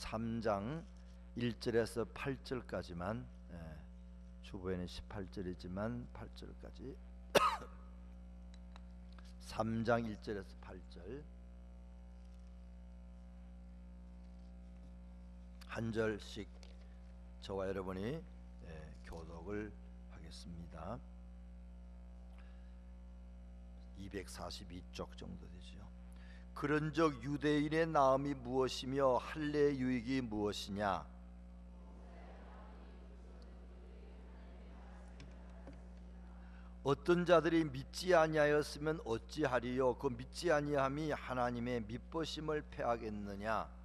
3장 1절에서 8절까지만, 주보에는 18절이지만 8절까지 3장 1절에서 8절 한 절씩 저와 여러분이 교독을 하겠습니다. 242쪽 정도 되죠. 그런즉 유대인의 나음이 무엇이며 할례의 유익이 무엇이냐? 어떤 자들이 믿지 아니하였으면 어찌하리요? 그 믿지 아니함이 하나님의 미쁘심을 패하겠느냐?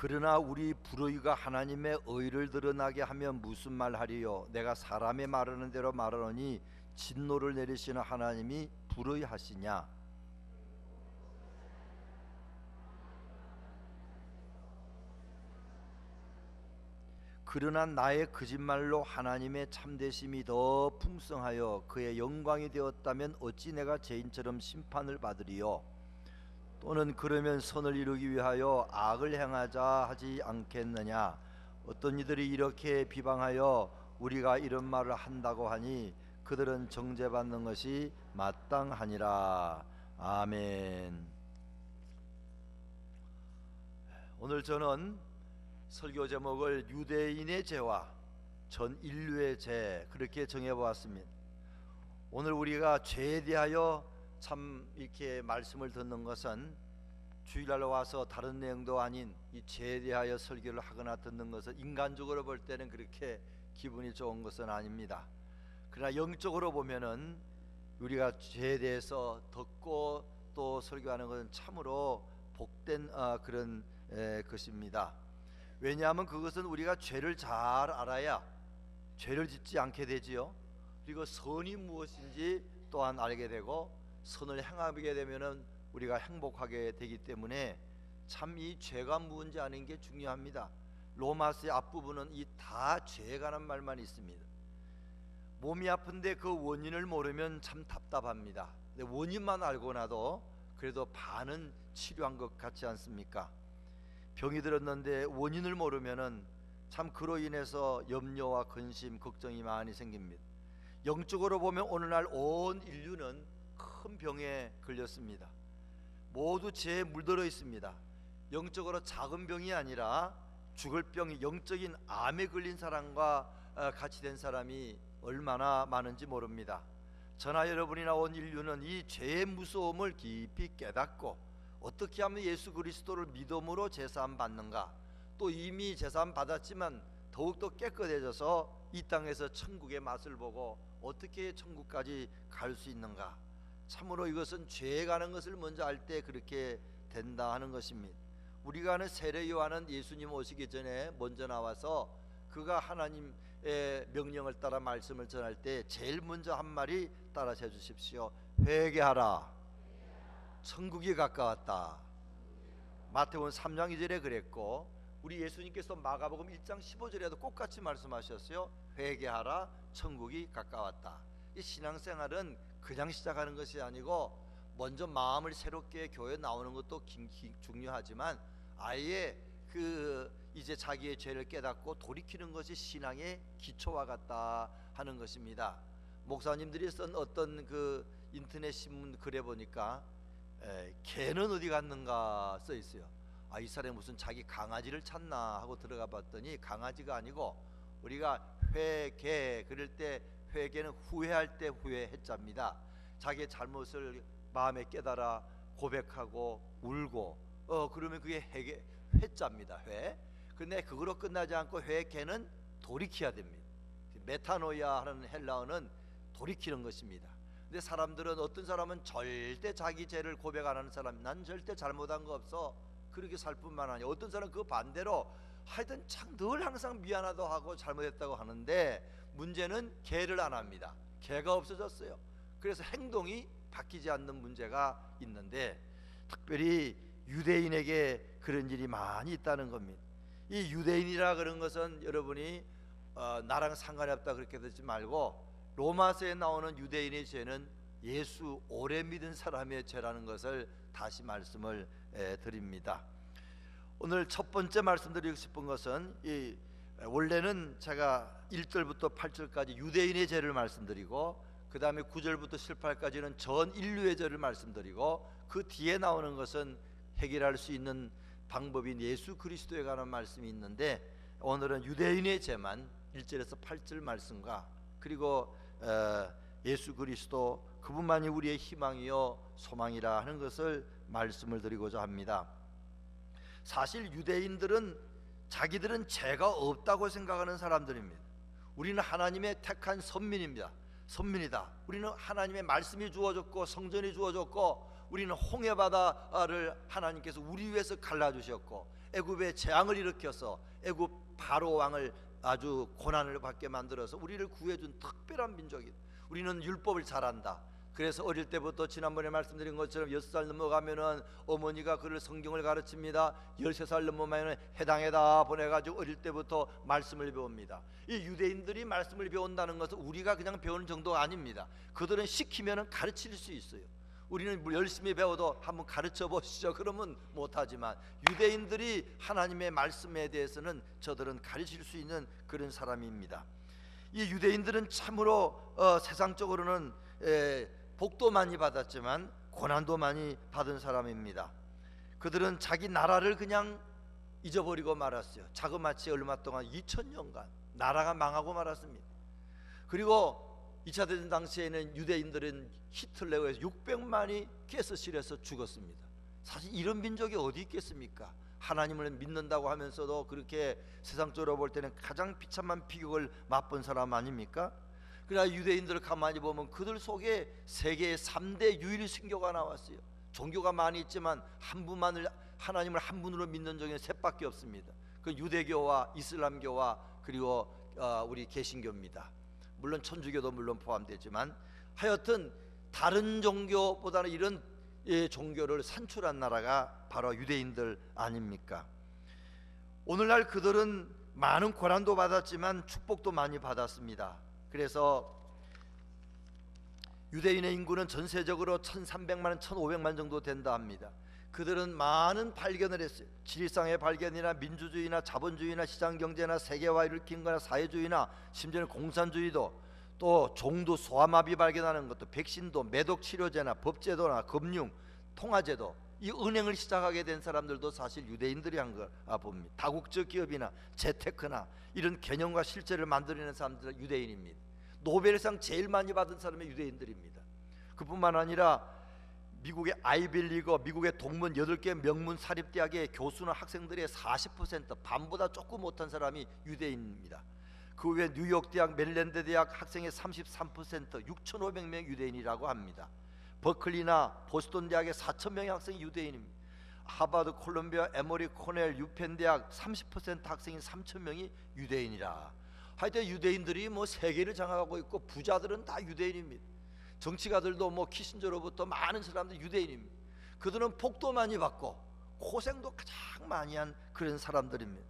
그러나 우리 불의가 하나님의 의를 드러나게 하면 무슨 말하리요? 내가 사람의 말하는 대로 말하노니 진노를 내리시는 하나님이 불의하시냐? 그러나 나의 거짓말로 하나님의 참되심이 더 풍성하여 그의 영광이 되었다면 어찌 내가 죄인처럼 심판을 받으리요? 또는 그러면 선을 이루기 위하여 악을 행하자 하지 않겠느냐? 어떤 이들이 이렇게 비방하여 우리가 이런 말을 한다고 하니 그들은 정죄받는 것이 마땅하니라. 아멘. 오늘 저는 설교 제목을 유대인의 죄와 전 인류의 죄 그렇게 정해보았습니다. 오늘 우리가 죄에 대하여 참 이렇게 말씀을 듣는 것은 주일날로 와서 다른 내용도 아닌 이 죄에 대하여 설교를 하거나 듣는 것은 인간적으로 볼 때는 그렇게 기분이 좋은 것은 아닙니다. 그러나 영적으로 보면은 우리가 죄에 대해서 듣고 또 설교하는 것은 참으로 복된 그런 것입니다. 왜냐하면 그것은 우리가 죄를 잘 알아야 죄를 짓지 않게 되지요. 그리고 선이 무엇인지 또한 알게 되고 선을 행하게 되면은 우리가 행복하게 되기 때문에 참 이 죄가 무엇인지 아는 게 중요합니다. 로마서의 앞부분은 이 다 죄에 관한 말만 있습니다. 몸이 아픈데 그 원인을 모르면 참 답답합니다. 근데 원인만 알고 나도 그래도 반은 치료한 것 같지 않습니까? 병이 들었는데 원인을 모르면은 참 그로 인해서 염려와 근심, 걱정이 많이 생깁니다. 영적으로 보면 오늘날 온 인류는 큰 병에 걸렸습니다. 모두 죄에 물들어 있습니다. 영적으로 작은 병이 아니라 죽을 병이 영적인 암에 걸린 사람과 같이 된 사람이 얼마나 많은지 모릅니다. 저나 여러분이나 온 인류는 이 죄의 무서움을 깊이 깨닫고 어떻게 하면 예수 그리스도를 믿음으로 제사함 받는가, 또 이미 제사함 받았지만 더욱더 깨끗해져서 이 땅에서 천국의 맛을 보고 어떻게 천국까지 갈 수 있는가. 참으로 이것은 죄에 관한 것을 먼저 알 때 그렇게 된다 하는 것입니다. 우리가 아는 세례 요한은 예수님 오시기 전에 먼저 나와서 그가 하나님의 명령을 따라 말씀을 전할 때 제일 먼저 한 말이 따라서 해주십시오. 회개하라, 천국이 가까웠다. 마태복음 3장 2절에 그랬고 우리 예수님께서 마가복음 1장 15절에도 똑같이 말씀하셨어요. 회개하라, 천국이 가까웠다. 이 신앙생활은 그냥 시작하는 것이 아니고 먼저 마음을 새롭게 교회에 나오는 것도 중요하지만 아예 이제 자기의 죄를 깨닫고 돌이키는 것이 신앙의 기초와 같다 하는 것입니다. 목사님들이 쓴 어떤 인터넷 신문 글에 보니까 개는 어디 갔는가 써 있어요. 이 사람이 무슨 자기 강아지를 찾나 하고 들어가 봤더니 강아지가 아니고 우리가 회개 그럴 때 회개는 후회할 때 후회했자입니다. 자기의 잘못을 마음에 깨달아 고백하고 울고 그러면 그게 회자입니다. 회. 근데 그거로 끝나지 않고 회개는 돌이켜야 됩니다. 메타노이아 하는 헬라어는 돌이키는 것입니다. 근데 사람들은 어떤 사람은 절대 자기 죄를 고백 안 하는 사람, 난 절대 잘못한 거 없어 그렇게 살 뿐만 아니라 어떤 사람은 그 반대로 하여튼 참 늘 항상 미안하다고 하고 잘못했다고 하는데 문제는 개를 안 합니다. 개가 없어졌어요. 그래서 행동이 바뀌지 않는 문제가 있는데 특별히 유대인에게 그런 일이 많이 있다는 겁니다. 이 유대인이라 그런 것은 여러분이 나랑 상관이 없다 그렇게 듣지 말고, 로마서에 나오는 유대인의 죄는 예수 오래 믿은 사람의 죄라는 것을 다시 말씀을 드립니다. 오늘 첫 번째 말씀드리고 싶은 것은, 원래는 제가 1절부터 8절까지 유대인의 죄를 말씀드리고, 그 다음에 9절부터 18절까지는 전 인류의 죄를 말씀드리고, 그 뒤에 나오는 것은 해결할 수 있는 방법인 예수 그리스도에 관한 말씀이 있는데, 오늘은 유대인의 죄만 1절에서 8절 말씀과, 그리고 예수 그리스도 그분만이 우리의 희망이요 소망이라 하는 것을 말씀을 드리고자 합니다. 사실 유대인들은 자기들은 죄가 없다고 생각하는 사람들입니다. 우리는 하나님의 택한 선민이다. 우리는 하나님의 말씀이 주어졌고 성전이 주어졌고, 우리는 홍해바다를 하나님께서 우리 위해서 갈라주셨고, 애굽의 재앙을 일으켜서 애굽 바로 왕을 아주 고난을 받게 만들어서 우리를 구해준 특별한 민족이다. 우리는 율법을 잘 안다. 그래서 어릴 때부터 지난번에 말씀드린 것처럼 6살 넘어가면은 어머니가 그를 성경을 가르칩니다. 13살 넘어가면 해당에다 보내가지고 어릴 때부터 말씀을 배웁니다. 이 유대인들이 말씀을 배운다는 것은 우리가 그냥 배우는 정도가 아닙니다. 그들은 시키면은 가르칠 수 있어요. 우리는 열심히 배워도 한번 가르쳐 보시죠. 그러면 못하지만 유대인들이 하나님의 말씀에 대해서는 저들은 가르칠 수 있는 그런 사람입니다. 이 유대인들은 참으로 세상적으로는 복도 많이 받았지만 고난도 많이 받은 사람입니다. 그들은 자기 나라를 그냥 잊어버리고 말았어요. 자그마치 얼마 동안 2000년간 나라가 망하고 말았습니다. 그리고 2차 대전 당시에는 유대인들은 히틀러에 의해서 600만이 가스실에서 죽었습니다. 사실 이런 민족이 어디 있겠습니까? 하나님을 믿는다고 하면서도 그렇게 세상적으로 볼 때는 가장 비참한 비극을 맛본 사람 아닙니까? 그러나 유대인들을 가만히 보면 그들 속에 세계의 3대 유일 신교가 나왔어요. 종교가 많이 있지만 한 분만을, 하나님을 한 분으로 믿는 종교는 셋밖에 없습니다. 그 유대교와 이슬람교와 그리고 우리 개신교입니다. 물론 천주교도 물론 포함되지만, 하여튼 다른 종교보다는 이런 종교를 산출한 나라가 바로 유대인들 아닙니까? 오늘날 그들은 많은 고난도 받았지만 축복도 많이 받았습니다. 그래서 유대인의 인구는 전세적으로 1300만, 1500만 정도 된다 합니다. 그들은 많은 발견을 했어요. 지리상의 발견이나 민주주의나 자본주의나 시장경제나 세계화를 일으킨 거나 사회주의나 심지어는 공산주의도, 또 종도 소아마비 발견하는 것도, 백신도, 매독치료제나 법제도나 금융, 통화제도, 이 은행을 시작하게 된 사람들도 사실 유대인들이 한 거 봅니다. 다국적 기업이나 재테크나 이런 개념과 실제를 만들어내는 사람들은 유대인입니다. 노벨상 제일 많이 받은 사람이 유대인들입니다. 그뿐만 아니라 미국의 아이빌리그, 미국의 동문 8개 명문 사립대학의 교수나 학생들의 40%, 반보다 조금 못한 사람이 유대인입니다. 그 외에 뉴욕 대학, 메릴랜드 대학 학생의 33%, 6,500명 유대인이라고 합니다. 버클리나 보스턴 대학의 4,000명의 학생이 유대인입니다. 하버드, 콜롬비아, 에머리, 코넬, 유펜 대학 30% 학생인 3,000명이 유대인이라. 하여튼 유대인들이 뭐 세계를 장악하고 있고, 부자들은 다 유대인입니다. 정치가들도 뭐 키신저로부터 많은 사람들 유대인입니다. 그들은 복도 많이 받고 고생도 가장 많이 한 그런 사람들입니다.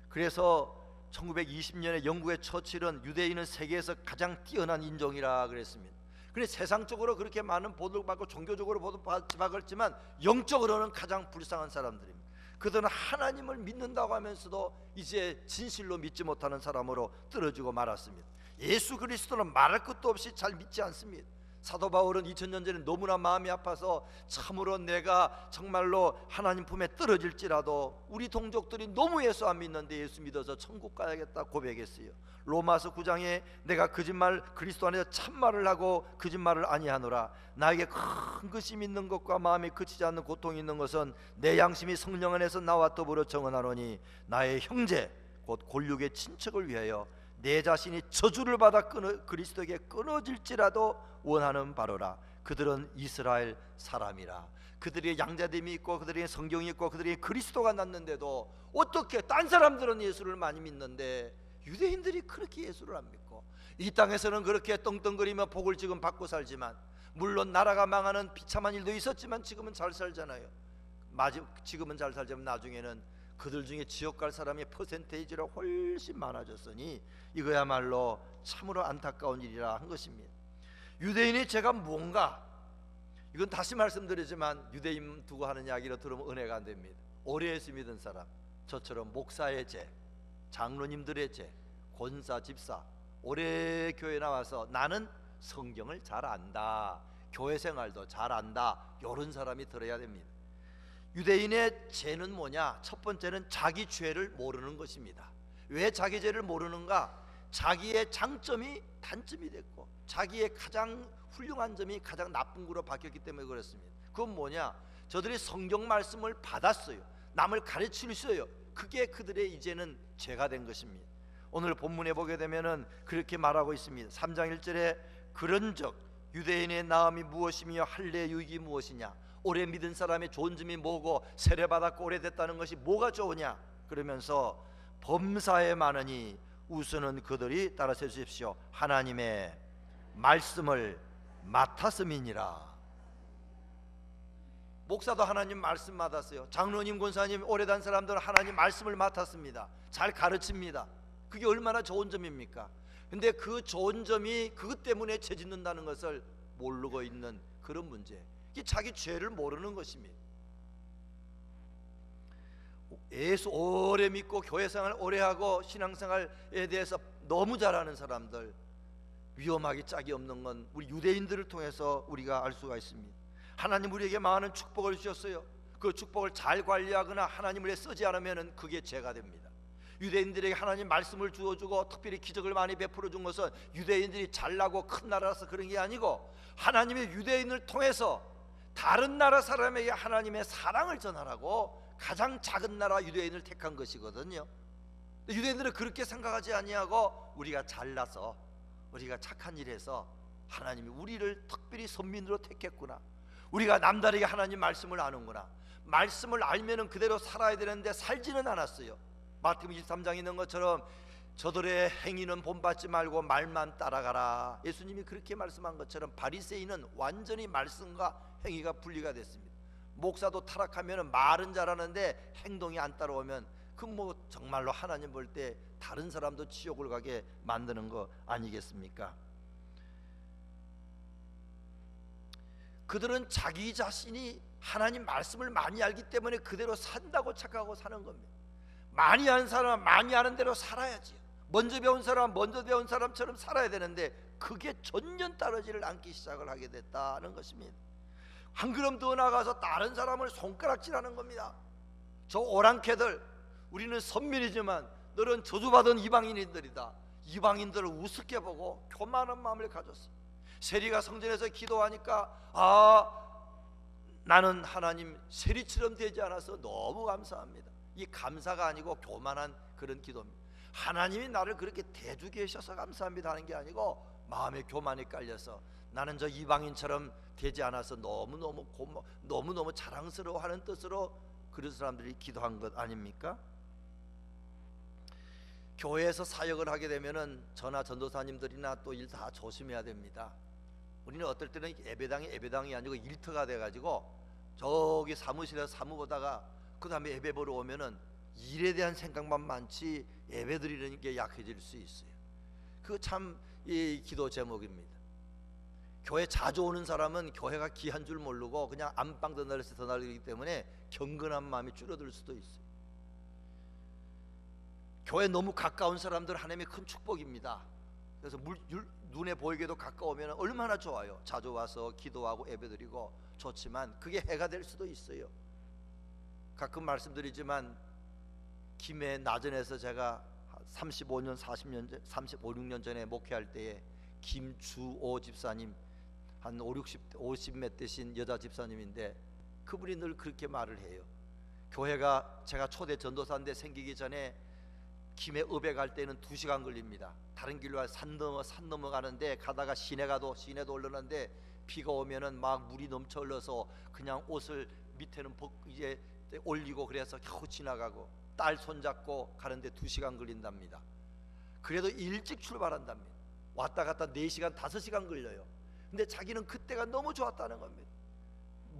그래서 1920년에 영국의 처칠은 유대인은 세계에서 가장 뛰어난 인종이라 그랬습니다. 그런데 세상적으로 그렇게 많은 보도를 받고 종교적으로 보도받지만 영적으로는 가장 불쌍한 사람들입니다. 그들은 하나님을 믿는다고 하면서도 이제 진실로 믿지 못하는 사람으로 떨어지고 말았습니다. 예수 그리스도는 말할 것도 없이 잘 믿지 않습니다. 사도 바울은 2000년 전에 너무나 마음이 아파서 참으로 내가 정말로 하나님 품에 떨어질지라도 우리 동족들이 너무 예수 안 믿는데 예수 믿어서 천국 가야겠다 고백했어요. 로마서 9장에 내가 거짓말 그리스도 안에서 참말을 하고 거짓말을 아니하노라. 나에게 큰 것이 있는 것과 마음이 그치지 않는 고통이 있는 것은 내 양심이 성령 안에서 나와 더불어 정언하노니 나의 형제 곧 골육의 친척을 위하여 내 자신이 저주를 받아 그리스도에게 끊어질지라도 원하는 바로라. 그들은 이스라엘 사람이라. 그들의 양자됨이 있고 그들의 성경이 있고 그들의 그리스도가 났는데도 어떻게 딴 사람들은 예수를 많이 믿는데 유대인들이 그렇게 예수를 안 믿고, 이 땅에서는 그렇게 떵떵거리며 복을 지금 받고 살지만, 물론 나라가 망하는 비참한 일도 있었지만 지금은 잘 살잖아요. 지금은 잘 살지만 나중에는 그들 중에 지옥 갈 사람의 퍼센테이지가 훨씬 많아졌으니 이거야말로 참으로 안타까운 일이라 한 것입니다. 유대인의 죄가 뭔가? 이건 다시 말씀드리지만 유대인 두고 하는 이야기로 들으면 은혜가 안 됩니다. 오래 예수 믿은 사람, 저처럼 목사의 죄, 장로님들의 죄, 권사, 집사, 오래 교회 나와서 나는 성경을 잘 안다, 교회 생활도 잘 안다, 이런 사람이 들어야 됩니다. 유대인의 죄는 뭐냐? 첫 번째는 자기 죄를 모르는 것입니다. 왜 자기 죄를 모르는가? 자기의 장점이 단점이 됐고 자기의 가장 훌륭한 점이 가장 나쁜 거로 바뀌었기 때문에 그렇습니다. 그건 뭐냐? 저들이 성경 말씀을 받았어요. 남을 가르칠 수 있어요. 그게 그들의 이제는 죄가 된 것입니다. 오늘 본문에 보게 되면은 그렇게 말하고 있습니다. 3장 1절에 그런즉 유대인의 나음이 무엇이며 할례 유익이 무엇이냐? 오래 믿은 사람의 좋은 점이 뭐고 세례받았고 오래됐다는 것이 뭐가 좋으냐? 그러면서 범사에 많으니 우선은 그들이 따라서 해주십시오. 하나님의 말씀을 맡았음이니라. 목사도 하나님 말씀 맡았어요. 장로님, 권사님, 오래된 사람들은 하나님 말씀을 맡았습니다. 잘 가르칩니다. 그게 얼마나 좋은 점입니까? 근데 그 좋은 점이 그것 때문에 죄 짓는다는 것을 모르고 있는 그런 문제, 이게 자기 죄를 모르는 것입니다. 예수 오래 믿고 교회생활 오래 하고 신앙생활에 대해서 너무 잘하는 사람들, 위험하기 짝이 없는 건 우리 유대인들을 통해서 우리가 알 수가 있습니다. 하나님 우리에게 많은 축복을 주셨어요. 그 축복을 잘 관리하거나 하나님을 위해 쓰지 않으면 그게 죄가 됩니다. 유대인들에게 하나님 말씀을 주어주고 특별히 기적을 많이 베풀어 준 것은 유대인들이 잘나고 큰 나라라서 그런 게 아니고 하나님의 유대인을 통해서 다른 나라 사람에게 하나님의 사랑을 전하라고 가장 작은 나라 유대인을 택한 것이거든요. 유대인들은 그렇게 생각하지 아니하고 우리가 잘나서 우리가 착한 일해서 하나님이 우리를 특별히 선민으로 택했구나, 우리가 남다르게 하나님 말씀을 아는구나, 말씀을 알면은 그대로 살아야 되는데 살지는 않았어요. 마태복음 23장에 있는 것처럼 저들의 행위는 본받지 말고 말만 따라가라. 예수님이 그렇게 말씀한 것처럼 바리새인은 완전히 말씀과 행위가 분리가 됐습니다. 목사도 타락하면 말은 잘하는데 행동이 안 따라오면 그 뭐 정말로 하나님 볼 때 다른 사람도 지옥을 가게 만드는 거 아니겠습니까? 그들은 자기 자신이 하나님 말씀을 많이 알기 때문에 그대로 산다고 착각하고 사는 겁니다. 많이 아는 사람은 많이 아는 대로 살아야지. 먼저 배운 사람은 먼저 배운 사람처럼 살아야 되는데 그게 전혀 따르지를 않기 시작을 하게 됐다는 것입니다. 한 걸음 더 나가서 다른 사람을 손가락질하는 겁니다. 저 오랑캐들, 우리는 선민이지만 너는 저주받은 이방인들이다. 이방인들을 우습게 보고 교만한 마음을 가졌어. 세리가 성전에서 기도하니까 나는 하나님 세리처럼 되지 않아서 너무 감사합니다. 이 감사가 아니고 교만한 그런 기도입니다. 하나님이 나를 그렇게 대주게 하셔서 감사합니다 하는 게 아니고 마음의 교만이 깔려서 나는 저 이방인처럼 되지 않아서 너무너무 자랑스러워하는 뜻으로 그런 사람들이 기도한 것 아닙니까? 교회에서 사역을 하게 되면은 저나 전도사님들이나 또 일 다 조심해야 됩니다. 우리는 어떨 때는 예배당이 아니고 일터가 돼가지고 저기 사무실에서 사무보다가 그 다음에 예배 보러 오면은 일에 대한 생각만 많지 예배 드리는 게 약해질 수 있어요. 그 참 이 기도 제목입니다. 교회 자주 오는 사람은 교회가 귀한 줄 모르고 그냥 안방 더 날리기 때문에 경건한 마음이 줄어들 수도 있어요. 교회 너무 가까운 사람들 하나님의 큰 축복입니다. 그래서 눈에 보이게도 가까우면 얼마나 좋아요. 자주 와서 기도하고 예배드리고 좋지만 그게 해가 될 수도 있어요. 가끔 말씀드리지만 김해 나전에서 제가 35년 36년 전에 목회할 때에 김주오 집사님, 한 50몇 되신 여자 집사님인데 그분이 늘 그렇게 말을 해요. 교회가 제가 초대 전도사인데 생기기 전에 김해 읍에 갈 때는 2시간 걸립니다. 다른 길로 산 넘어가는데 가다가 시내도 올르는데 비가 오면은 막 물이 넘쳐 흘러서 그냥 옷을 밑에는 이제 올리고 그래서 겨우 지나가고 딸 손잡고 가는데 2시간 걸린답니다. 그래도 일찍 출발한답니다. 왔다 갔다 4시간 5시간 걸려요. 근데 자기는 그때가 너무 좋았다는 겁니다.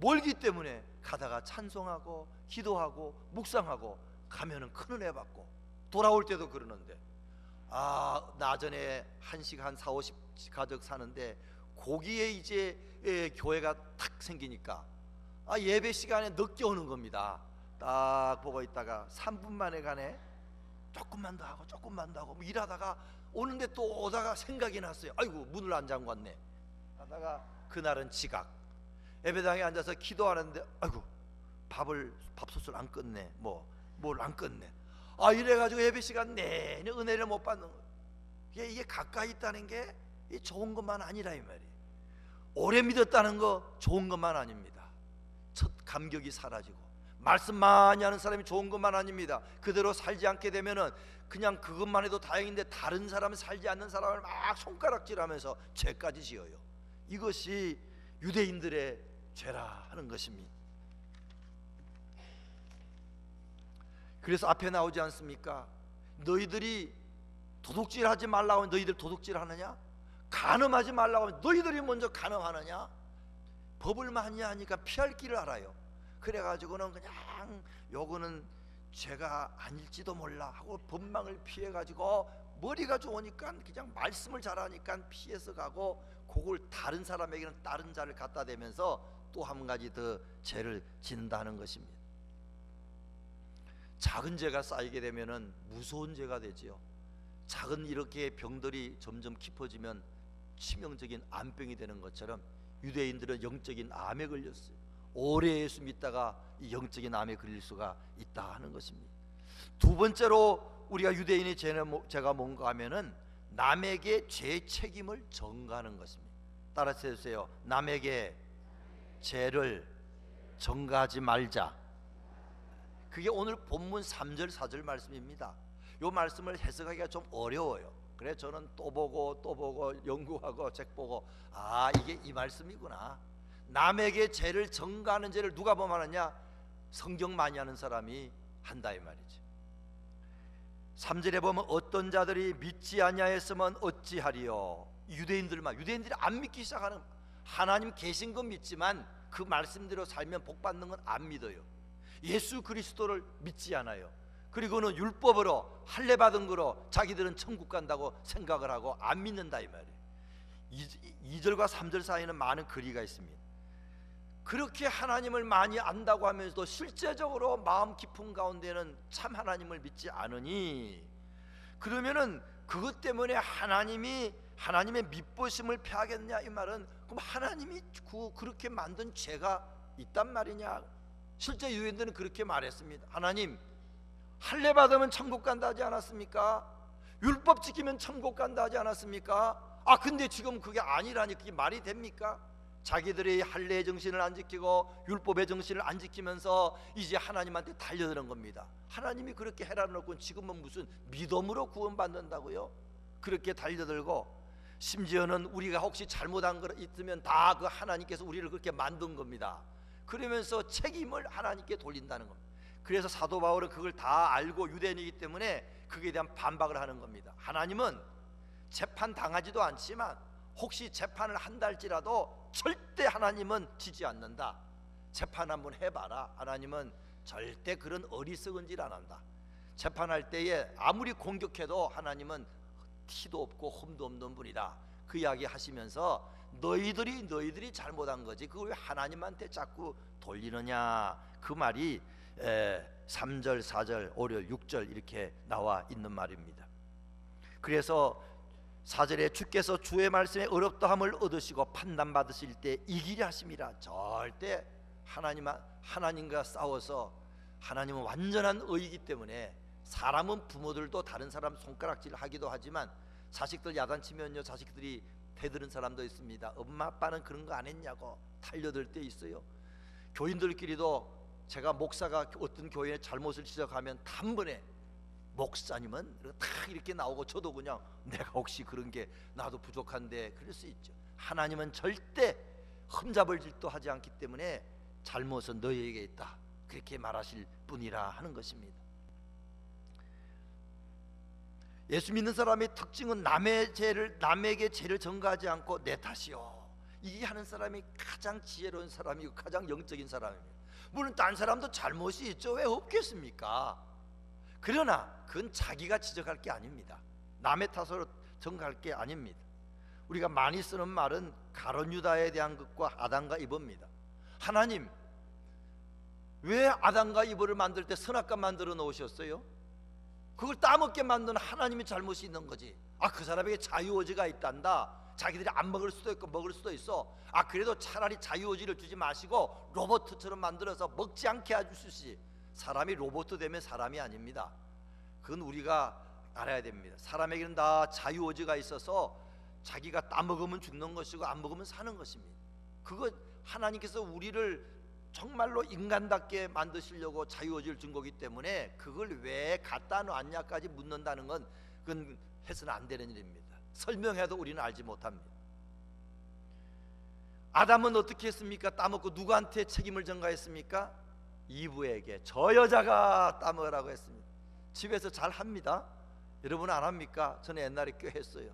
멀기 때문에 가다가 찬송하고 기도하고 묵상하고 가면은 큰 은혜 받고 돌아올 때도 그러는데, 나전에 1시간 40-50 가족 사는데 거기에 이제 교회가 탁 생기니까 예배 시간에 늦게 오는 겁니다. 딱 보고 있다가 3분 만에 가네. 조금만 더 하고 조금만 더 하고 뭐 일하다가 오는데 또 오다가 생각이 났어요. 아이고, 문을 안 잠궜네 하다가 그날은 지각. 예배당에 앉아서 기도하는데 아이고, 밥솥을 안 껐네, 뭘 안 껐네. 이래가지고 예배 시간 내내 은혜를 못 받는 거예요. 이게 가까이 있다는 게 좋은 것만 아니라 이 말이에요. 오래 믿었다는 거 좋은 것만 아닙니다. 첫 감격이 사라지고 말씀 많이 하는 사람이 좋은 것만 아닙니다. 그대로 살지 않게 되면은 그냥 그것만 해도 다행인데 다른 사람은 살지 않는 사람을 막 손가락질하면서 죄까지 지어요. 이것이 유대인들의 죄라 하는 것입니다. 그래서 앞에 나오지 않습니까? 너희들이 도둑질하지 말라고 하면 너희들 도둑질하느냐? 간음하지 말라고 하면 너희들이 먼저 간음하느냐? 법을 많이 하니까 피할 길을 알아요. 그래가지고는 그냥 요거는 죄가 아닐지도 몰라 하고 법망을 피해가지고 머리가 좋으니까 그냥 말씀을 잘하니까 피해서 가고, 그걸 다른 사람에게는 다른 자를 갖다 대면서 또 한 가지 더 죄를 짓는다는 것입니다. 작은 죄가 쌓이게 되면은 무서운 죄가 되지요. 작은 이렇게 병들이 점점 깊어지면 치명적인 암병이 되는 것처럼 유대인들은 영적인 암에 걸렸어요. 오래 예수 믿다가 이 영적인 암에 걸릴 수가 있다 하는 것입니다. 두 번째로 우리가 유대인의 죄가 뭔가 하면은 남에게 죄 책임을 전가하는 것입니다. 따라서 해주세요. 남에게 죄를 전가하지 말자. 그게 오늘 본문 3절 4절 말씀입니다. 이 말씀을 해석하기가 좀 어려워요. 그래 저는 또 보고 연구하고 책 보고 이게 이 말씀이구나. 남에게 죄를 전가하는 죄를 누가 범하느냐? 성경 많이 하는 사람이 한다 이 말이지. 3절에 보면 어떤 자들이 믿지 아니하였으면 어찌하리요. 유대인들이 안 믿기 시작하는, 하나님 계신 건 믿지만 그 말씀대로 살면 복 받는 건 안 믿어요. 예수 그리스도를 믿지 않아요. 그리고는 율법으로 할례 받은 거로 자기들은 천국 간다고 생각을 하고 안 믿는다 이 말이에요. 2절과 3절 사이에는 많은 거리가 있습니다. 그렇게 하나님을 많이 안다고 하면서도 실제적으로 마음 깊은 가운데는 참 하나님을 믿지 않으니, 그러면은 그것 때문에 하나님의 믿보심을 패하겠냐 이 말은, 그럼 하나님이 그렇게 만든 죄가 있단 말이냐? 실제 유대인들은 그렇게 말했습니다. 하나님, 할례 받으면 천국 간다 하지 않았습니까? 율법 지키면 천국 간다 하지 않았습니까? 근데 지금 그게 아니라니 그게 말이 됩니까? 자기들의 할례의 정신을 안 지키고 율법의 정신을 안 지키면서 이제 하나님한테 달려드는 겁니다. 하나님이 그렇게 해라 놓고 지금은 무슨 믿음으로 구원받는다고요? 그렇게 달려들고, 심지어는 우리가 혹시 잘못한 거 있으면 다 그 하나님께서 우리를 그렇게 만든 겁니다. 그러면서 책임을 하나님께 돌린다는 겁니다. 그래서 사도 바울은 그걸 다 알고 유대인이기 때문에 그에 대한 반박을 하는 겁니다. 하나님은 재판 당하지도 않지만 혹시 재판을 한다 할지라도 절대 하나님은 지지 않는다. 재판 한번 해봐라. 하나님은 절대 그런 어리석은 질 안 한다. 재판할 때에 아무리 공격해도 하나님은 티도 없고 험도 없는 분이다. 그 이야기 하시면서 너희들이 잘못한 거지 그걸 왜 하나님한테 자꾸 돌리느냐, 그 말이 3절 4절 5절 6절 이렇게 나와 있는 말입니다. 그래서 4절에 주께서 주의 말씀에 어렵다함을 얻으시고 판단받으실 때 이기려 하심이라. 절대 하나님과 싸워서, 하나님은 완전한 의이기 때문에 사람은 부모들도 다른 사람 손가락질 하기도 하지만 자식들 야단치면요 자식들이 대드는 사람도 있습니다. 엄마 아빠는 그런 거 안 했냐고 달려들 때 있어요. 교인들끼리도 제가 목사가 어떤 교회에 잘못을 지적하면 단번에 목사님은 딱 이렇게 나오고, 저도 그냥 내가 혹시 그런 게 나도 부족한데 그럴 수 있죠. 하나님은 절대 흠잡을 짓도 하지 않기 때문에 잘못은 너희에게 있다 그렇게 말하실 분이라 하는 것입니다. 예수 믿는 사람의 특징은 남에게 죄를 전가하지 않고 내 탓이요, 이게 하는 사람이 가장 지혜로운 사람이고 가장 영적인 사람입니다. 물론 딴 사람도 잘못이 있죠. 왜 없겠습니까? 그러나 그건 자기가 지적할 게 아닙니다. 남의 탓으로 정할 게 아닙니다. 우리가 많이 쓰는 말은 가룟 유다에 대한 것과 아담과 이브입니다. 하나님 왜 아담과 이브를 만들 때 선악과 만들어 놓으셨어요? 그걸 따먹게 만드는 하나님의 잘못이 있는 거지. 그 사람에게 자유의지가 있단다. 자기들이 안 먹을 수도 있고 먹을 수도 있어. 그래도 차라리 자유의지를 주지 마시고 로봇처럼 만들어서 먹지 않게 해주시지. 사람이 로봇 되면 사람이 아닙니다. 그건 우리가 알아야 됩니다. 사람에게는 다 자유의지가 있어서 자기가 따먹으면 죽는 것이고 안 먹으면 사는 것입니다. 그거 하나님께서 우리를 정말로 인간답게 만드시려고 자유의지를 준 거기 때문에 그걸 왜 갖다 놨냐까지 묻는다는 건 그건 해서는 안 되는 일입니다. 설명해도 우리는 알지 못합니다. 아담은 어떻게 했습니까? 따먹고 누구한테 책임을 전가했습니까? 이브에게, 저 여자가 따먹으라고 했습니다. 집에서 잘 합니다. 여러분 안 합니까? 저는 옛날에 꽤 했어요.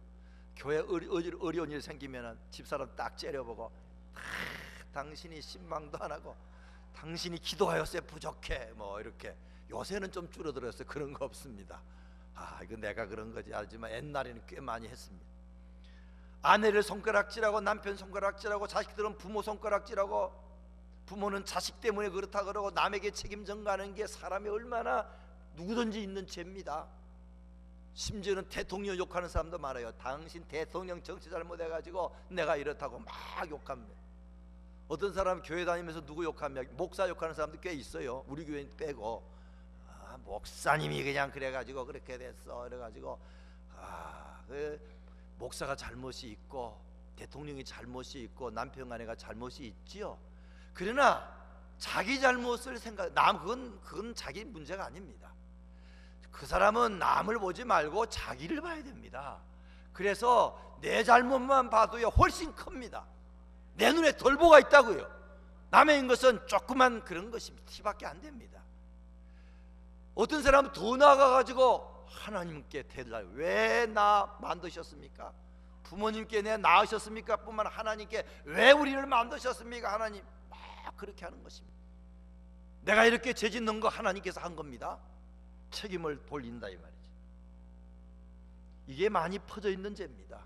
교회 어려운 일 생기면 집사람 딱 째려보고 당신이 신망도 안 하고 당신이 기도하였어요 부족해 뭐 이렇게. 요새는 좀 줄어들었어요. 그런 거 없습니다. 이거 내가 그런 거지 알지만 옛날에는 꽤 많이 했습니다. 아내를 손가락질하고 남편 손가락질하고 자식들은 부모 손가락질하고 부모는 자식 때문에 그렇다 그러고 남에게 책임 전가하는 게 사람이 얼마나 누구든지 있는 죄입니다. 심지어는 대통령 욕하는 사람도 많아요. 당신 대통령 정치 잘못해가지고 내가 이렇다고 막 욕합니다. 어떤 사람 교회 다니면서 누구 욕하면 목사 욕하는 사람도 꽤 있어요. 우리 교회는 빼고. 목사님이 그냥 그래가지고 그렇게 됐어 그래가지고 그 목사가 잘못이 있고 대통령이 잘못이 있고 남편 아내가 잘못이 있지요. 그러나 자기 잘못을 그건 자기 문제가 아닙니다. 그 사람은 남을 보지 말고 자기를 봐야 됩니다. 그래서 내 잘못만 봐도요 훨씬 큽니다. 내 눈에 덜보가 있다고요. 남의 것은 조그만 그런 것입니다. 티밖에 안 됩니다. 어떤 사람은 더 나아가가지고 하나님께 대들어요. 왜 나 만드셨습니까? 부모님께 내 낳으셨습니까? 뿐만 아니라 하나님께 왜 우리를 만드셨습니까? 하나님 막 그렇게 하는 것입니다. 내가 이렇게 죄 짓는 거 하나님께서 한 겁니다. 책임을 돌린다 이 말이죠. 이게 많이 퍼져 있는 죄입니다.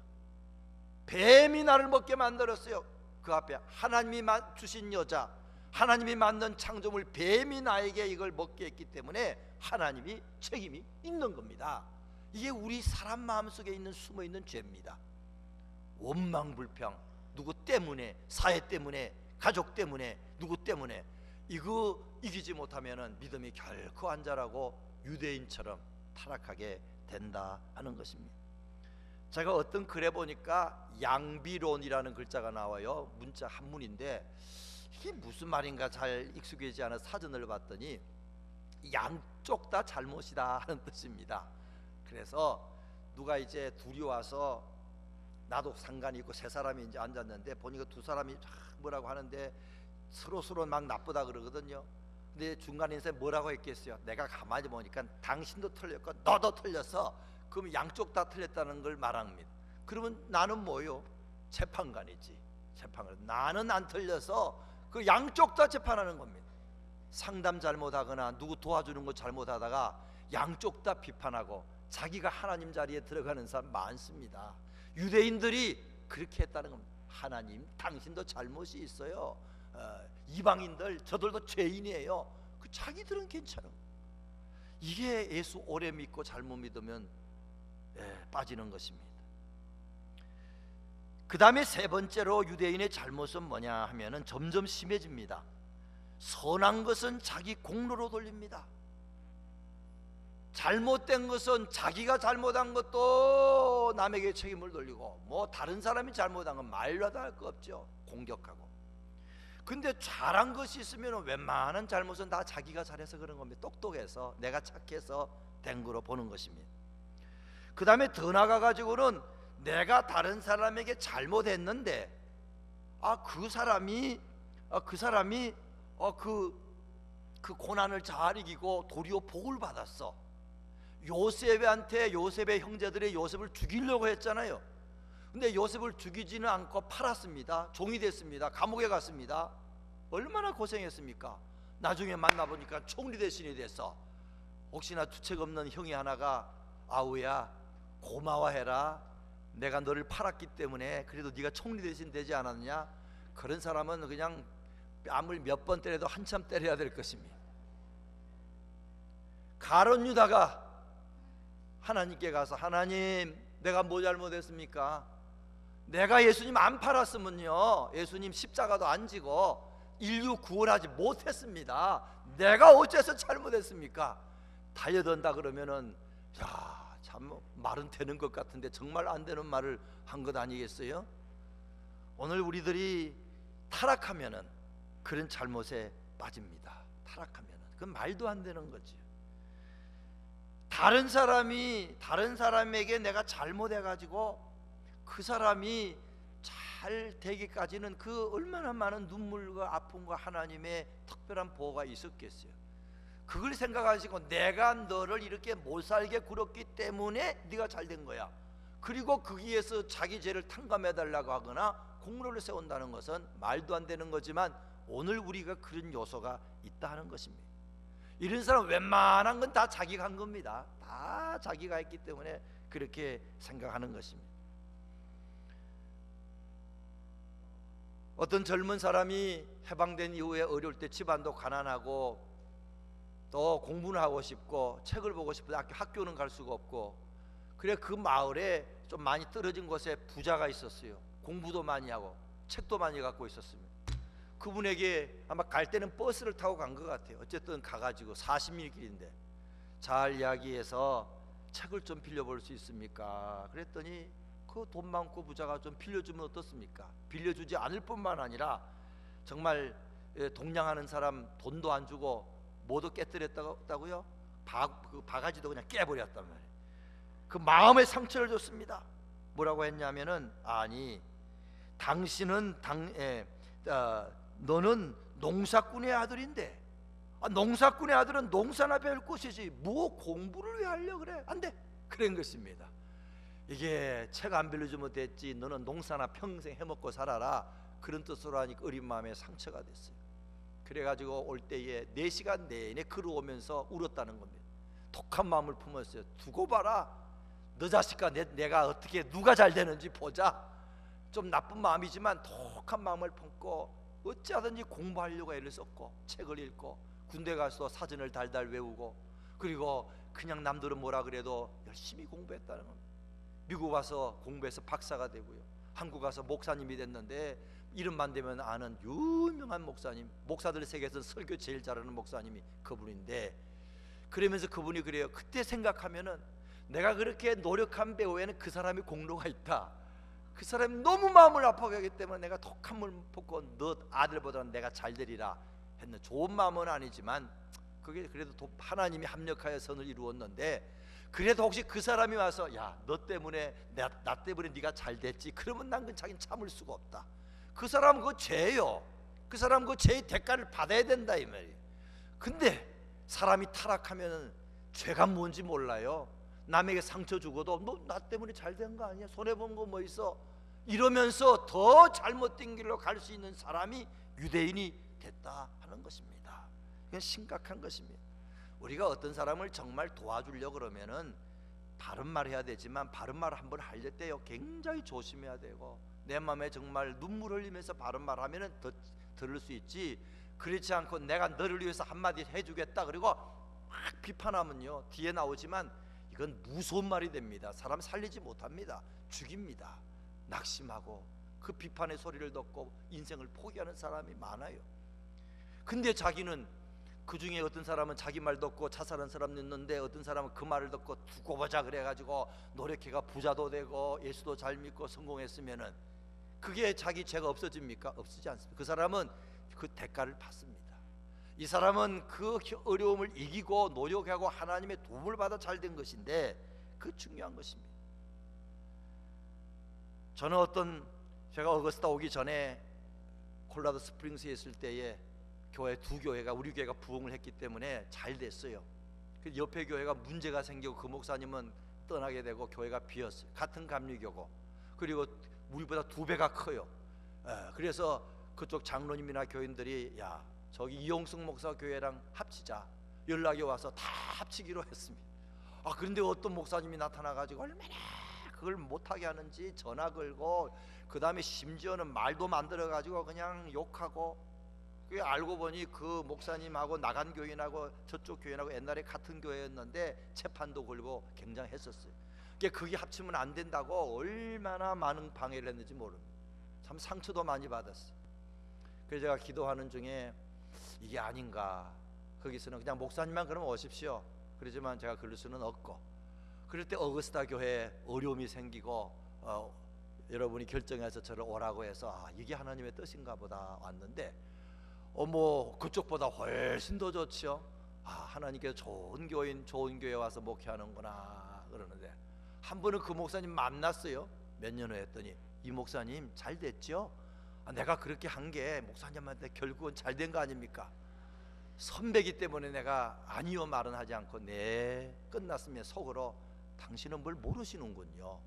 뱀이 나를 먹게 만들었어요. 그 앞에 하나님이 주신 여자, 하나님이 만든 창조물 뱀이 나에게 이걸 먹게 했기 때문에 하나님이 책임이 있는 겁니다. 이게 우리 사람 마음속에 있는 숨어있는 죄입니다. 원망불평, 누구 때문에, 사회 때문에, 가족 때문에, 누구 때문에 이거 이기지 못하면 믿음이 결코 안 자라고 유대인처럼 타락하게 된다 하는 것입니다. 제가 어떤 글에 보니까 양비론이라는 글자가 나와요. 문자 한문인데 이게 무슨 말인가 잘 익숙해지지 않아 사전을 봤더니 양쪽 다 잘못이다 하는 뜻입니다. 그래서 누가 이제 둘이 와서 나도 상관이 있고 세 사람이 이제 앉았는데 보니까 두 사람이 뭐라고 하는데 서로 막 나쁘다 그러거든요. 근데 중간에 인사 뭐라고 했겠어요? 내가 가만히 보니까 당신도 틀렸고 너도 틀렸어. 그럼 양쪽 다 틀렸다는 걸 말합니다. 그러면 나는 뭐요? 재판관이지. 재판관. 나는 안 틀려서 그 양쪽 다 재판하는 겁니다. 상담 잘못하거나 누구 도와주는 거 잘못하다가 양쪽 다 비판하고 자기가 하나님 자리에 들어가는 사람 많습니다. 유대인들이 그렇게 했다는 겁니다. 하나님 당신도 잘못이 있어요. 이방인들 저들도 죄인이에요. 그 자기들은 괜찮아. 이게 예수 오래 믿고 잘못 믿으면 빠지는 것입니다. 그 다음에 세 번째로 유대인의 잘못은 뭐냐 하면은 점점 심해집니다. 선한 것은 자기 공로로 돌립니다. 잘못된 것은 자기가 잘못한 것도 남에게 책임을 돌리고 뭐 다른 사람이 잘못한 건 말로 다 할 거 없죠. 공격하고. 근데 잘한 것이 있으면 웬만한 잘못은 다 자기가 잘해서 그런 겁니다. 똑똑해서 내가 착해서 된 거로 보는 것입니다. 그 다음에 더 나가가지고는 내가 다른 사람에게 잘못했는데 그 사람이 그 고난을 잘 이기고 도리어 복을 받았어. 요셉의 형제들이 요셉을 죽이려고 했잖아요. 근데 요셉을 죽이지는 않고 팔았습니다. 종이 됐습니다. 감옥에 갔습니다. 얼마나 고생했습니까? 나중에 만나보니까 총리 대신이 됐어. 혹시나 주책 없는 형이 하나가 아우야 고마워해라, 내가 너를 팔았기 때문에 그래도 네가 총리 대신 되지 않았냐, 그런 사람은 그냥 뺨을 몇 번 때려도 한참 때려야 될 것입니다. 가룟 유다가 하나님께 가서 하나님, 내가 뭐 잘못했습니까? 내가 예수님 안 팔았으면요 예수님 십자가도 안 지고 인류 구원하지 못했습니다. 내가 어째서 잘못했습니까? 달려든다 그러면은 야, 참 말은 되는 것 같은데 정말 안 되는 말을 한 것 아니겠어요? 오늘 우리들이 타락하면은 그런 잘못에 빠집니다. 타락하면은 그건 말도 안 되는 거지. 다른 사람에게 내가 잘못해가지고 그 사람이 잘 되기까지는 그 얼마나 많은 눈물과 아픔과 하나님의 특별한 보호가 있었겠어요. 그걸 생각하시고 내가 너를 이렇게 못살게 굴었기 때문에 네가 잘 된 거야, 그리고 거기에서 자기 죄를 탕감해달라고 하거나 공로를 세운다는 것은 말도 안 되는 거지만 오늘 우리가 그런 요소가 있다 하는 것입니다. 이런 사람 웬만한 건 다 자기가 한 겁니다. 다 자기가 했기 때문에 그렇게 생각하는 것입니다. 어떤 젊은 사람이 해방된 이후에 어려울 때 집안도 가난하고 또 공부는 하고 싶고 책을 보고 싶은데 학교는 갈 수가 없고, 그래 그 마을에 좀 많이 떨어진 곳에 부자가 있었어요. 공부도 많이 하고 책도 많이 갖고 있었습니다. 그분에게 아마 갈 때는 버스를 타고 간 것 같아요. 어쨌든 가가지고 40일 길인데 잘 이야기해서 책을 좀 빌려볼 수 있습니까? 그랬더니 그 돈 많고 부자가 좀 빌려주면 어떻습니까? 빌려주지 않을 뿐만 아니라 정말 동냥하는 사람 돈도 안 주고 뭐도 깨뜨렸다고요? 그 바가지도 그냥 깨버렸단 말이에요. 그 마음의 상처를 줬습니다. 뭐라고 했냐면은 아니 당신은 너는 농사꾼의 아들인데 농사꾼의 아들은 농사나 배울 것이지 뭐 공부를 왜 하려 그래? 안 돼. 그런 것입니다. 이게 책 안 빌려주면 됐지 너는 농사나 평생 해먹고 살아라, 그런 뜻으로 하니까 어린 마음에 상처가 됐어요. 그래가지고 올 때에 4시간 내내 걸어오면서 울었다는 겁니다. 독한 마음을 품었어요. 두고 봐라, 너 자식과 내가 어떻게 누가 잘 되는지 보자. 좀 나쁜 마음이지만 독한 마음을 품고 어찌하든지 공부하려고 애를 썼고 책을 읽고 군대 가서 사전을 달달 외우고, 그리고 그냥 남들은 뭐라 그래도 열심히 공부했다는 겁니다. 미국 와서 공부해서 박사가 되고요, 한국 와서 목사님이 됐는데 이름만 되면 아는 유명한 목사님, 목사들 세계에서 설교 제일 잘하는 목사님이 그분인데, 그러면서 그분이 그래요. 그때 생각하면은 내가 그렇게 노력한 배후에는 그 사람이 공로가 있다. 그 사람이 너무 마음을 아파하게 하기 때문에 내가 독한 물 붓고 너 아들보다는 내가 잘 되리라 했는 좋은 마음은 아니지만 그게 그래도 하나님이 합력하여 선을 이루었는데, 그래도 혹시 그 사람이 와서 야 너 때문에 나 때문에 네가 잘 됐지, 그러면 난 그 자기는 참을 수가 없다. 그 사람은 그 죄요. 그 사람은 그 죄의 대가를 받아야 된다 이 말이에요. 근데 사람이 타락하면 죄가 뭔지 몰라요. 남에게 상처 주고도 너 나 때문에 잘 된 거 아니야? 손해본 거 뭐 있어? 이러면서 더 잘못된 길로 갈 수 있는 사람이 유대인이 됐다 하는 것입니다. 이건 심각한 것입니다. 우리가 어떤 사람을 정말 도와주려고 그러면은 바른 말 해야 되지만 바른 말 한번 할 때요 굉장히 조심해야 되고, 내 마음에 정말 눈물 흘리면서 바른 말 하면은 더 들을 수 있지, 그렇지 않고 내가 너를 위해서 한마디 해주겠다 그리고 막 비판하면요 뒤에 나오지만 이건 무서운 말이 됩니다. 사람 살리지 못합니다. 죽입니다. 낙심하고 그 비판의 소리를 듣고 인생을 포기하는 사람이 많아요. 근데 자기는 그 중에 어떤 사람은 자기 말 듣고 자살한 사람 있는데, 어떤 사람은 그 말을 듣고 두고 보자 그래가지고 노력해가 부자도 되고 예수도 잘 믿고 성공했으면은 그게 자기 죄가 없어집니까? 없어지지 않습니다. 그 사람은 그 대가를 받습니다. 이 사람은 그 어려움을 이기고 노력하고 하나님의 도움을 받아 잘 된 것인데, 그 중요한 것입니다. 저는 제가 어거스타 오기 전에 콜라도 스프링스에 있을 때에 교회 두 교회가 우리 교회가 부흥을 했기 때문에 잘 됐어요. 그 옆에 교회가 문제가 생기고 그 목사님은 떠나게 되고 교회가 비었어요. 같은 감리교고 그리고 우리보다 2배가 커요. 그래서 그쪽 장로님이나 교인들이 야 저기 이용승 목사 교회랑 합치자. 연락이 와서 다 합치기로 했습니다. 그런데 어떤 목사님이 나타나가지고 얼마나 그걸 못하게 하는지 전화 걸고, 그 다음에 심지어는 말도 만들어가지고 그냥 욕하고, 그게 알고 보니 그 목사님하고 나간 교인하고 저쪽 교인하고 옛날에 같은 교회였는데 재판도 걸고 굉장했었어요. 그게 합치면 안 된다고 얼마나 많은 방해를 했는지 모릅니다. 참 상처도 많이 받았어요. 그래서 제가 기도하는 중에 이게 아닌가, 거기서는 그냥 목사님만 그러면 오십시오, 그러지만 제가 그럴 수는 없고, 그럴 때 어거스타 교회에 어려움이 생기고 여러분이 결정해서 저를 오라고 해서 이게 하나님의 뜻인가 보다 왔는데, 뭐 그쪽보다 훨씬 더 좋죠. 하나님께서 좋은 교인, 좋은 교회 와서 목회하는구나 그러는데, 한 번은 그 목사님 만났어요. 몇 년 후에 했더니, 이 목사님 잘 됐죠? 내가 그렇게 한 게 목사님한테 결국은 잘 된 거 아닙니까? 선배기 때문에 내가 아니요 말은 하지 않고 네 끝났으면 속으로, 당신은 뭘 모르시는군요.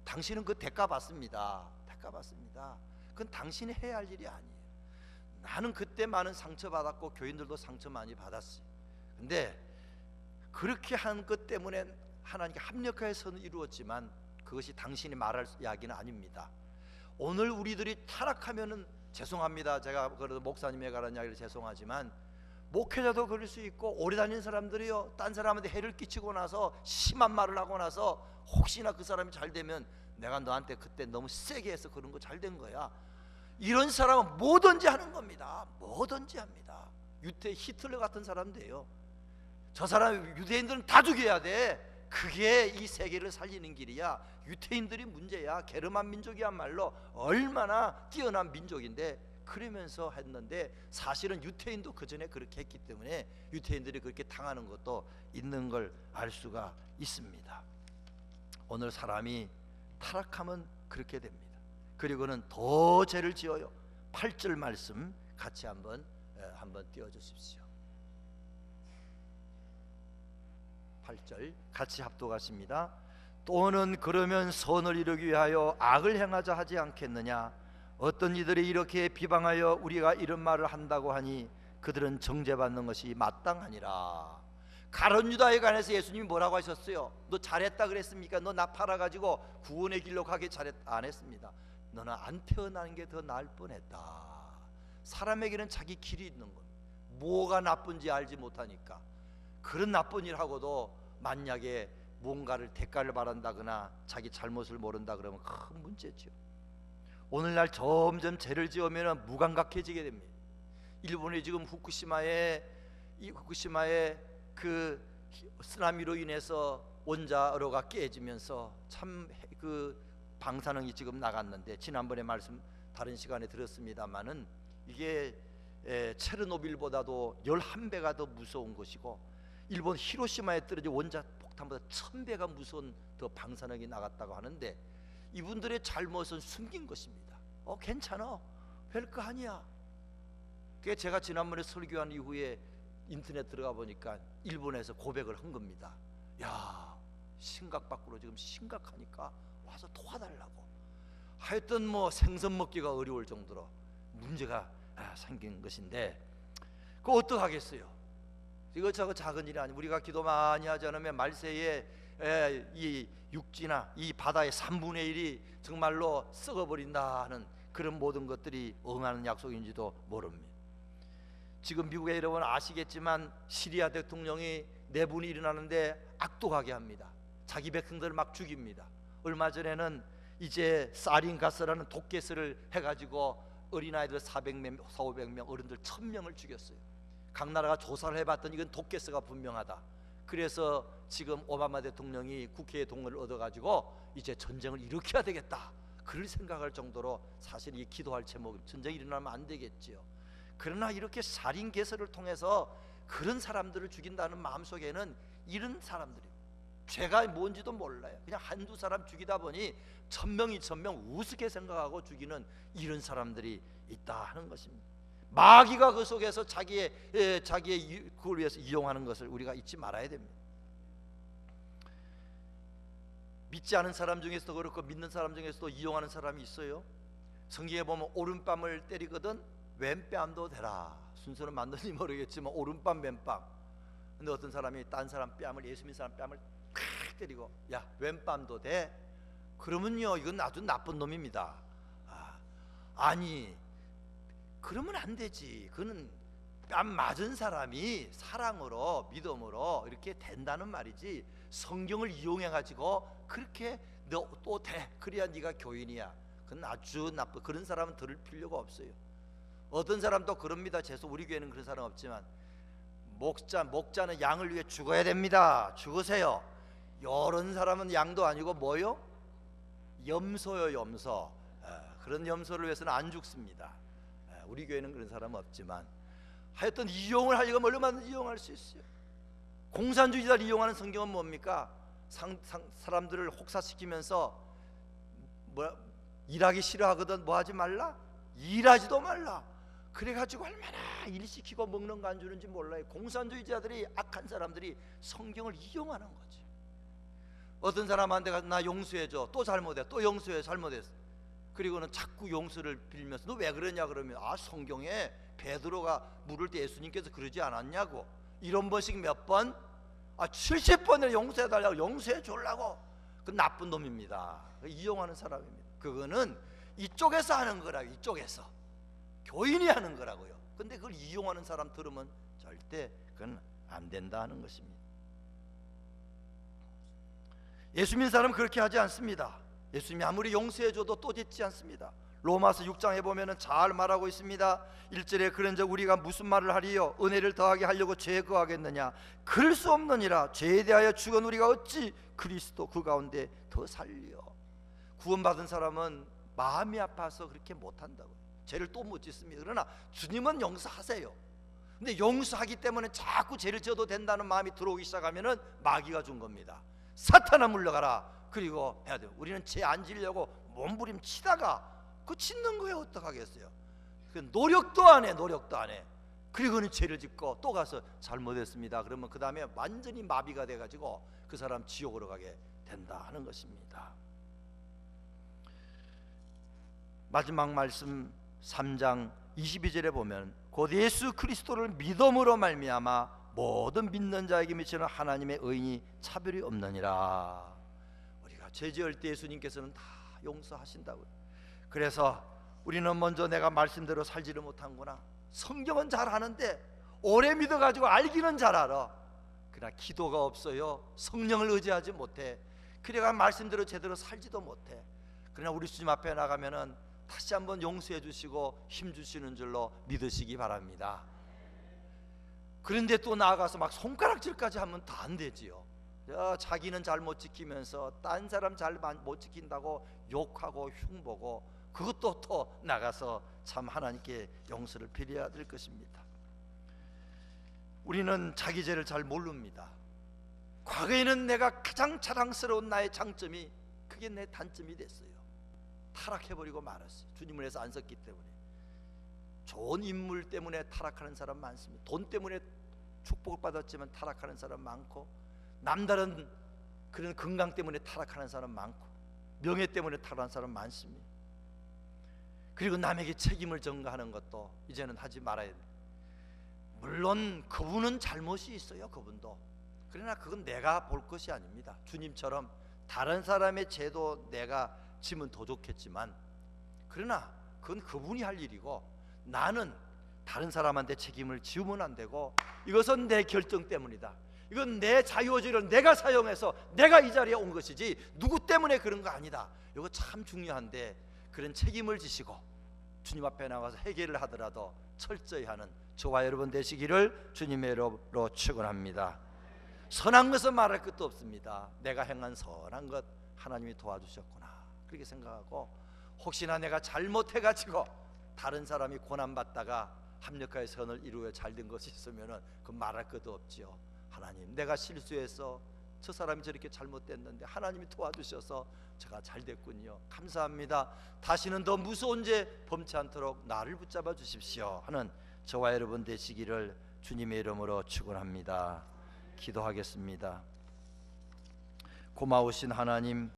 당신은 그 대가 받습니다. 대가 받습니다. 그건 당신이 해야 할 일이 아니에요. 나는 그때 많은 상처받았고 교인들도 상처 많이 받았어요. 근데 그렇게 한 것 때문에 하나님께 합력하여서는 이루었지만 그것이 당신이 말할 이야기는 아닙니다. 오늘 우리들이 타락하면은 죄송합니다. 제가 그래도 목사님에 관한 이야기를 죄송하지만, 목회자도 그럴 수 있고 오래 다닌 사람들이요, 딴 사람한테 해를 끼치고 나서 심한 말을 하고 나서 혹시나 그 사람이 잘 되면 내가 너한테 그때 너무 세게 해서 그런 거 잘 된 거야, 이런 사람은 뭐든지 하는 겁니다. 뭐든지 합니다. 히틀러 같은 사람인데요, 저 사람 유대인들은 다 죽여야 돼. 그게 이 세계를 살리는 길이야. 유태인들이 문제야. 게르만 민족이야말로 얼마나 뛰어난 민족인데, 그러면서 했는데 사실은 유태인도 그 전에 그렇게 했기 때문에 유태인들이 그렇게 당하는 것도 있는 걸 알 수가 있습니다. 오늘 사람이 타락하면 그렇게 됩니다. 그리고는 더 죄를 지어요. 8절 말씀 같이 한번 띄워주십시오. 8절 같이 합독하십니다. 또는 그러면 선을 이루기 위하여 악을 행하자 하지 않겠느냐? 어떤 이들이 이렇게 비방하여 우리가 이런 말을 한다고 하니 그들은 정죄받는 것이 마땅하니라. 가룟 유다에 관해서 예수님이 뭐라고 하셨어요? 너 잘했다 그랬습니까? 너 나 팔아가지고 구원의 길로 가게 안 했습니다. 너는 안 태어나는 게 더 나을 뻔했다. 사람에게는 자기 길이 있는 것, 뭐가 나쁜지 알지 못하니까 그런 나쁜 일 하고도 만약에 뭔가를 대가를 바란다거나 자기 잘못을 모른다 그러면 큰 문제죠. 오늘날 점점 죄를 지으면 무감각해지게 됩니다. 일본이 지금 후쿠시마에 그 쓰나미로 인해서 원자로가 깨지면서 참 그 방사능이 지금 나갔는데, 지난번에 말씀 다른 시간에 들었습니다마는 이게 체르노빌보다도 11배가 더 무서운 것이고, 일본 히로시마에 떨어진 원자 폭탄보다 1000배가 무서운 더 방사능이 나갔다고 하는데, 이분들의 잘못은 숨긴 것입니다. 괜찮아, 별거 아니야. 그게 제가 지난번에 설교한 이후에 인터넷 들어가 보니까 일본에서 고백을 한 겁니다. 야, 심각 밖으로 지금 심각하니까 와서 도와달라고. 하여튼 뭐 생선 먹기가 어려울 정도로 문제가 생긴 것인데, 그거 어떡하겠어요? 이거 저거 작은 일이 아니고, 우리가 기도 많이 하지 않으면 말세에 이 육지나 이 바다의 3분의 1이 정말로 썩어버린다 하는 그런 모든 것들이 응하는 약속인지도 모릅니다. 지금 미국에 여러분 아시겠지만 시리아 대통령이 내분이 일어나는데 악독하게 합니다. 자기 백성들을 막 죽입니다. 얼마 전에는 이제 사린가스라는 독가스를 해가지고 어린아이들 400명, 500명, 어른들 1000명을 죽였어요. 각 나라가 조사를 해봤더니 이건 독가스가 분명하다. 그래서 지금 오바마 대통령이 국회의 동의를 얻어가지고 이제 전쟁을 일으켜야 되겠다, 그럴 생각할 정도로 사실 이 기도할 제목, 전쟁이 일어나면 안 되겠지요. 그러나 이렇게 살인 개설을 통해서 그런 사람들을 죽인다는 마음속에는 이런 사람들이 죄가 뭔지도 몰라요. 그냥 한두 사람 죽이다 보니 1000명, 2000명 우습게 생각하고 죽이는 이런 사람들이 있다 하는 것입니다. 마귀가 그 속에서 자기의 그걸 위해서 이용하는 것을 우리가 잊지 말아야 됩니다. 믿지 않은 사람 중에서도 그렇고 믿는 사람 중에서도 이용하는 사람이 있어요. 성경에 보면 오른뺨을 때리거든 왼뺨도 대라. 순서는 맞는지 모르겠지만 오른뺨 왼뺨, 근데 어떤 사람이 딴 사람 뺨을, 예수 믿는 사람 뺨을 콱 때리고, 야, 웬 뺨도 돼? 그러면요, 이건 아주 나쁜 놈입니다. 아니, 그러면 안 되지. 그는 뺨 맞은 사람이 사랑으로, 믿음으로 이렇게 된다는 말이지, 성경을 이용해 가지고 그렇게 너 또 돼, 그래야 네가 교인이야, 그건 아주 나쁜, 그런 사람은 들을 필요가 없어요. 어떤 사람도 그럽니다. 죄송, 우리 교회는 그런 사람 없지만, 목자는 양을 위해 죽어야 됩니다, 죽으세요. 이런 사람은 양도 아니고 뭐요? 염소요, 염소. 그런 염소를 위해서는 안 죽습니다. 우리 교회는 그런 사람은 없지만, 하여튼 이용을 하려면 얼마든지 이용할 수 있어요. 공산주의자를 이용하는 성경은 뭡니까? 사람들을 혹사시키면서 일하기 싫어하거든 뭐 하지 말라? 일하지도 말라. 그래가지고 얼마나 일시키고 먹는 거 안 주는지 몰라요. 공산주의자들이, 악한 사람들이 성경을 이용하는 거지. 어떤 사람한테 가서 나 용서해줘, 또 잘못해, 또 용서해, 잘못했어. 그리고는 자꾸 용서를 빌면서 너 왜 그러냐 그러면, 성경에 베드로가 물을 때 예수님께서 그러지 않았냐고, 이런 번씩 몇 번, 70번을 용서해달라고, 용서해 주려고. 그 나쁜 놈입니다. 이용하는 사람입니다. 그거는 이쪽에서 하는 거라고, 이쪽에서 교인이 하는 거라고요. 근데 그걸 이용하는 사람 들으면 절대 그건 안 된다 하는 것입니다. 예수 믿는 사람은 그렇게 하지 않습니다. 예수님이 아무리 용서해줘도 또 짓지 않습니다. 로마서 6장에 보면 잘 말하고 있습니다. 1절에 그런즉 우리가 무슨 말을 하리요? 은혜를 더하게 하려고 죄에 거하겠느냐? 그럴 수 없느니라. 죄에 대하여 죽은 우리가 어찌 그리스도 그 가운데 더 살려? 구원받은 사람은 마음이 아파서 그렇게 못한다고요. 죄를 또 못 짓습니다. 그러나 주님은 용서하세요. 근데 용서하기 때문에 자꾸 죄를 지어도 된다는 마음이 들어오기 시작하면 마귀가 준 겁니다. 사탄아 물러가라. 그리고 해야 돼요. 우리는 죄 안 지려고 몸부림치다가 그 짓는 거에 어떡하겠어요? 그 노력도 안 해, 노력도 안 해. 그리고는 죄를 짓고 또 가서 잘못했습니다. 그러면 그 다음에 완전히 마비가 돼가지고 그 사람 지옥으로 가게 된다 하는 것입니다. 마지막 말씀 3장 22절에 보면 곧 예수 그리스도를 믿음으로 말미암아 모든 믿는 자에게 미치는 하나님의 의인이 차별이 없느니라. 우리가 죄 지을 때 예수님께서는 다 용서하신다고요. 그래서 우리는 먼저 내가 말씀대로 살지를 못한구나, 성경은 잘 아는데 오래 믿어가지고 알기는 잘 알아, 그러나 기도가 없어요. 성령을 의지하지 못해. 그래가 말씀대로 제대로 살지도 못해. 그러나 우리 주님 앞에 나가면은 다시 한번 용서해 주시고 힘 주시는 줄로 믿으시기 바랍니다. 그런데 또 나아가서 막 손가락질까지 하면 다 안 되지요. 자기는 잘 못 지키면서 딴 사람 잘 못 지킨다고 욕하고 흉보고, 그것도 또 나가서 참 하나님께 용서를 빌어야 될 것입니다. 우리는 자기 죄를 잘 모릅니다. 과거에는 내가 가장 자랑스러운 나의 장점이 그게 내 단점이 됐어요. 타락해버리고 말았어요. 주님을 해서 안 섰기 때문에. 좋은 인물 때문에 타락하는 사람 많습니다. 돈 때문에 축복을 받았지만 타락하는 사람 많고, 남다른 그런 건강 때문에 타락하는 사람 많고, 명예 때문에 타락하는 사람 많습니다. 그리고 남에게 책임을 전가하는 것도 이제는 하지 말아야 돼요. 물론 그분은 잘못이 있어요, 그분도. 그러나 그건 내가 볼 것이 아닙니다. 주님처럼 다른 사람의 죄도 내가 지면 더 좋겠지만, 그러나 그건 그분이 할 일이고, 나는 다른 사람한테 책임을 지우면 안 되고, 이것은 내 결정 때문이다. 이건 내 자유의지를 내가 사용해서 내가 이 자리에 온 것이지 누구 때문에 그런 거 아니다. 이거 참 중요한데, 그런 책임을 지시고 주님 앞에 나가서 해결을 하더라도 철저히 하는 저와 여러분 되시기를 주님의 이름으로 축원합니다. 선한 것은 말할 것도 없습니다. 내가 행한 선한 것 하나님이 도와주셨구나, 그렇게 생각하고, 혹시나 내가 잘못해가지고 다른 사람이 고난받다가 합력하여 선을 이루어 잘된 것이 있으면 그 말할 것도 없지요. 하나님, 내가 실수해서 저 사람이 저렇게 잘못됐는데 하나님이 도와주셔서 제가 잘됐군요, 감사합니다. 다시는 더 무서운 죄 범치 않도록 나를 붙잡아 주십시오 하는 저와 여러분 되시기를 주님의 이름으로 축원합니다. 기도하겠습니다. 고마우신 하나님,